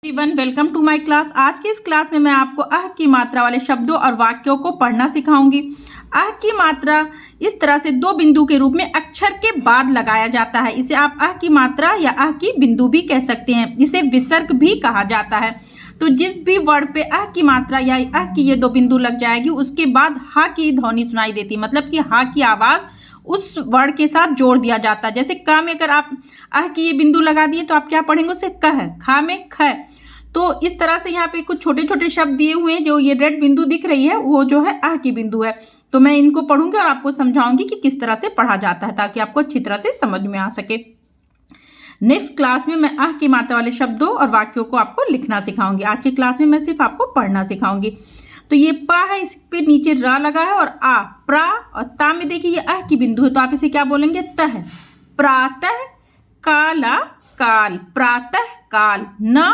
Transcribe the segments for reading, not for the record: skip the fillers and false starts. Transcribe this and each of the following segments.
Everyone, welcome to my class. आज की इस क्लास में मैं आपको अह की मात्रा वाले शब्दों और वाक्यों को पढ़ना सिखाऊंगी। अह की मात्रा इस तरह से दो बिंदु के रूप में अक्षर के बाद लगाया जाता है। इसे आप अह की मात्रा या अह की बिंदु भी कह सकते हैं। इसे विसर्ग भी कहा जाता है। तो जिस भी वर्ड पे अह की मात्रा या अह की ये दो बिंदु लग जाएगी, उसके बाद हा की ध्वनि सुनाई देती, मतलब कि हा की आवाज उस वर्ड के साथ जोड़ दिया जाता है। जैसे क में अगर आप अह की ये बिंदु लगा दिए तो आप क्या पढ़ेंगे, उसे कह। खा में ख। तो इस तरह से यहाँ पे कुछ छोटे छोटे शब्द दिए हुए हैं। जो ये रेड बिंदु दिख रही है वो जो है अह की बिंदु है। तो मैं इनको पढ़ूंगी और आपको समझाऊंगी कि किस तरह से पढ़ा जाता है, ताकि आपको अच्छी तरह से समझ में आ सके। नेक्स्ट क्लास में मैं अह की मात्रा वाले शब्दों और वाक्यों को आपको लिखना सिखाऊंगी। आज की क्लास में मैं सिर्फ आपको पढ़ना सिखाऊंगी। तो ये पा है, इस पे नीचे रा लगा है, और आ प्रा और ता में देखिए ये अह की बिंदु है, तो आप इसे क्या बोलेंगे, तह। प्रातः काला काल, प्रातः काल। न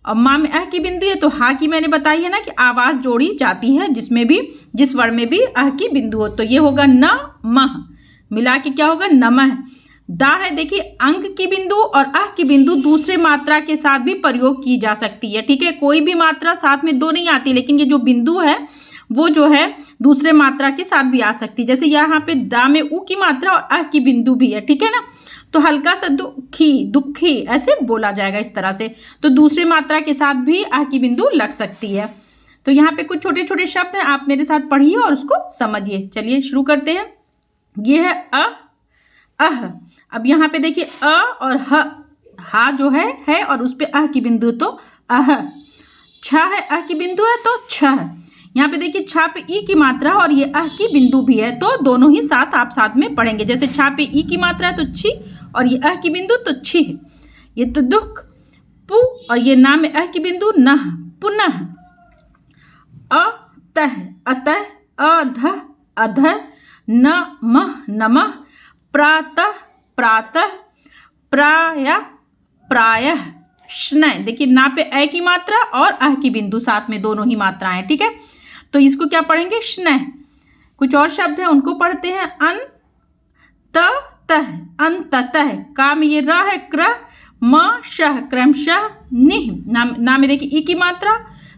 और माँ में अह की बिंदु है, तो हा की मैंने बताई है ना कि आवाज जोड़ी जाती है जिसमें भी, जिस वर्ड में भी अह की बिंदु हो। तो ये होगा न मह, मिला के क्या होगा, नमः। दा है, देखिए अंक की बिंदु और अह की बिंदु दूसरे मात्रा के साथ भी प्रयोग की जा सकती है। ठीक है, कोई भी मात्रा साथ में दो नहीं आती, लेकिन ये जो बिंदु है वो जो है दूसरे मात्रा के साथ भी आ सकती है। जैसे यहाँ पे दा में उ की मात्रा और अह की बिंदु भी है। ठीक है ना, तो हल्का सा दुखी, दुखी ऐसे बोला जाएगा इस तरह से। तो दूसरे मात्रा के साथ भी अह की बिंदु लग सकती है। तो यहाँ पे कुछ छोटे छोटे शब्द हैं, आप मेरे साथ पढ़िए और उसको समझिए। चलिए शुरू करते हैं। ये है अह। अब यहाँ पे देखिए अ और ह, हा जो है और उस पे अह की बिंदु, तो अह। छ है, अह की बिंदु है तो छह। यहाँ पे देखिए छा पे ई की मात्रा और ये अह की बिंदु भी है, तो दोनों ही साथ आप साथ में पढ़ेंगे। जैसे छा पे ई की मात्रा है तो छी, और ये अह की बिंदु तो छी। ये तो दुख पु, और ये ना में अह की बिंदु नह, पुनः। अतः, अतः, अधः, अधः, नमः, नमः, प्रातः, प्रातः, प्रायः, प्रायः, स्नह। देखिए ना पे अ की मात्रा और अह की बिंदु साथ में, दोनों ही मात्राएं। ठीक है, तो इसको क्या पढ़ेंगे, स्नह। कुछ और शब्द हैं उनको पढ़ते हैं। तह, अंततः। का में ये रा है, क्र, म शह, क्रमशः। निह, ना में देखिए ई की मात्रा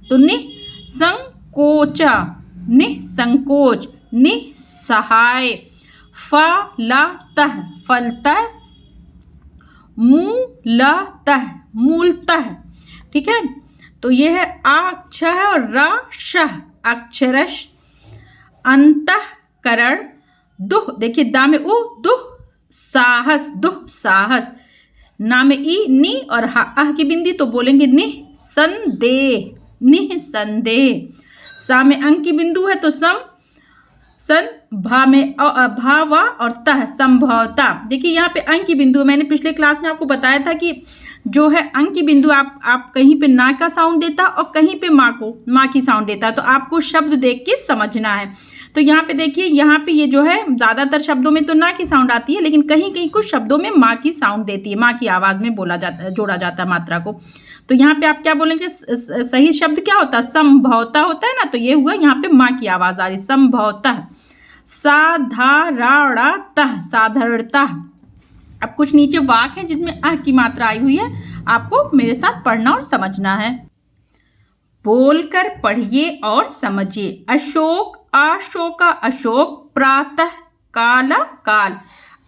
तो निह संकोचा, निह संकोच, निह सहाय। फलतः, फलतः, मूलतः, मूलतः। ठीक है, तो ये है अक्ष है और रशः, अक्षरश। अंतःकरण, दुह, देखिए दा में उ, दुह साहस, दुह साहस। ना में ई नी और हा अह की बिंदी, तो बोलेंगे निःसंदेह, निःसंदेह। सा में अंक की बिंदु है तो सम, सन। भा में भावा और तह, संभवता। देखिए यहाँ पे अंक की बिंदु, मैंने पिछले क्लास में आपको बताया था कि जो है अंक की बिंदु आप कहीं पे ना का साउंड देता और कहीं पे माँ की साउंड देता, तो आपको शब्द देख के समझना है। तो यहाँ पे देखिए, यहाँ पे ये जो है ज्यादातर शब्दों में तो ना की साउंड आती है, लेकिन कहीं कहीं कुछ शब्दों में माँ की साउंड देती है, माँ की आवाज में बोला जाता है, जोड़ा जाता है मात्रा को। तो यहाँ पे आप क्या बोलेंगे, सही शब्द क्या होता है, संभवता होता है ना, तो ये हुआ यहाँ पे माँ की आवाज आ रही, संभवतः। साधारणतः, साधारणतः। अब कुछ नीचे वाक है जिसमें अह की मात्रा आई हुई है, आपको मेरे साथ पढ़ना और समझना है। बोलकर पढ़िए और समझिए। अशोक, अशोका, अशोक। प्रातः काला काल,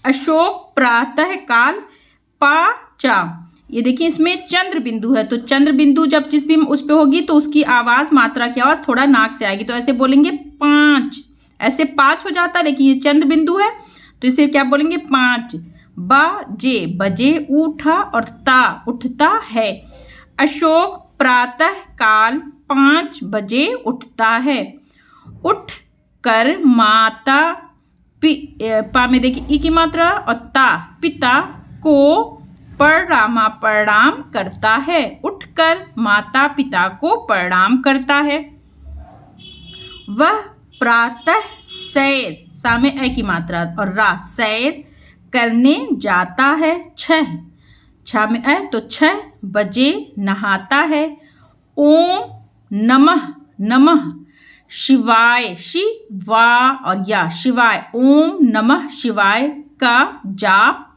अशोक प्रातः काल। पाचा, ये देखिए इसमें चंद्र बिंदु है, तो चंद्र बिंदु जब जिस भी उस पे होगी तो उसकी आवाज मात्रा क्या और थोड़ा नाक से आएगी, तो ऐसे बोलेंगे पांच, ऐसे पांच हो जाता है, लेकिन ये चंद्र बिंदु है तो इसे क्या बोलेंगे, पांच। बजे, बजे। उठा और ता, उठता है। अशोक प्रातः काल 5 बजे उठता है। उठ कर माता, पा में देखिए ई की मात्रा और ता, पिता को प्रणाम करता है। उठकर माता पिता को प्रणाम करता है। वह प्रातः सैर, सा में ए की मात्रा और रा, सैर करने जाता है। 6, छा में ए तो 6 बजे नहाता है। ओम नमः, नमः शिवाय, शिवा और या, शिवाय, ओम नमः शिवाय का जाप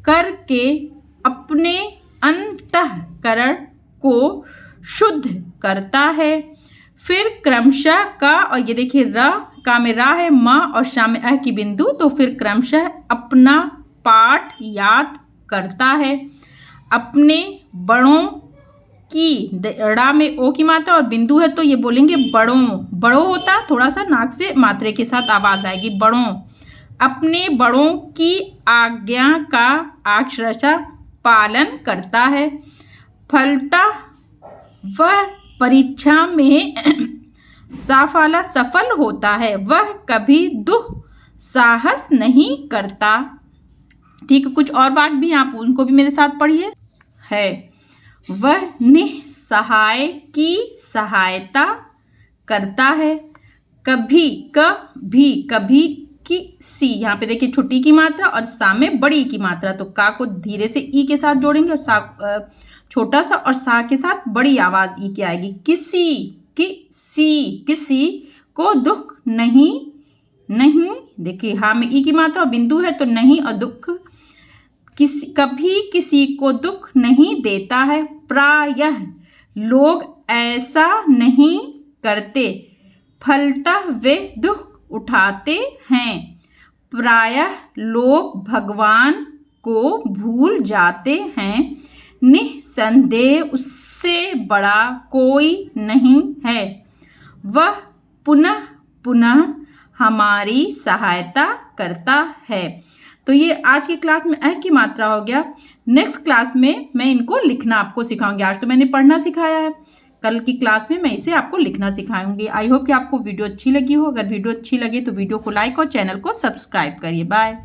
करके अपने अंतःकरण को शुद्ध करता है। फिर क्रमशः का, और ये देखिए र का में रा है, म और शा में अ की बिंदु, तो फिर क्रमशः अपना पाठ याद करता है। अपने बड़ों की, ड़ा में ओ की मात्रा और बिंदु है तो ये बोलेंगे बड़ों। बड़ों होता थोड़ा सा नाक से मात्रे के साथ आवाज आएगी, बड़ों। अपने बड़ों की आज्ञा का अक्षरशः पालन करता है। फलतः वह परीक्षा में साफाला सफल होता है। वह कभी दुस्साहस नहीं करता। ठीक है, कुछ और वाक्य भी आप उनको भी मेरे साथ पढ़िए। है वह निसहाय की सहायता करता है। कभी कभी की सी, यहाँ पे देखिए छोटी की मात्रा और सा में बड़ी की मात्रा, तो का को धीरे से ई के साथ जोड़ेंगे और सा छोटा सा, और सा के साथ बड़ी आवाज ई की आएगी। किसी को दुख नहीं देखिए, हाँ में ई की मात्रा और बिंदु है तो नहीं और दुख, कभी किसी को दुख नहीं देता है। प्रायः लोग ऐसा नहीं करते, फलतः वे दुख उठाते हैं। प्रायः लोग भगवान को भूल जाते हैं। निसंदेह उससे बड़ा कोई नहीं है। वह पुनः पुनः हमारी सहायता करता है। तो ये आज की क्लास में अ की मात्रा हो गया। नेक्स्ट क्लास में मैं इनको लिखना आपको सिखाऊंगी। आज तो मैंने पढ़ना सिखाया है, कल की क्लास में मैं इसे आपको लिखना सिखाऊंगी। आई होप कि आपको वीडियो अच्छी लगी हो। अगर वीडियो अच्छी लगे तो वीडियो को लाइक और चैनल को सब्सक्राइब करिए। बाय।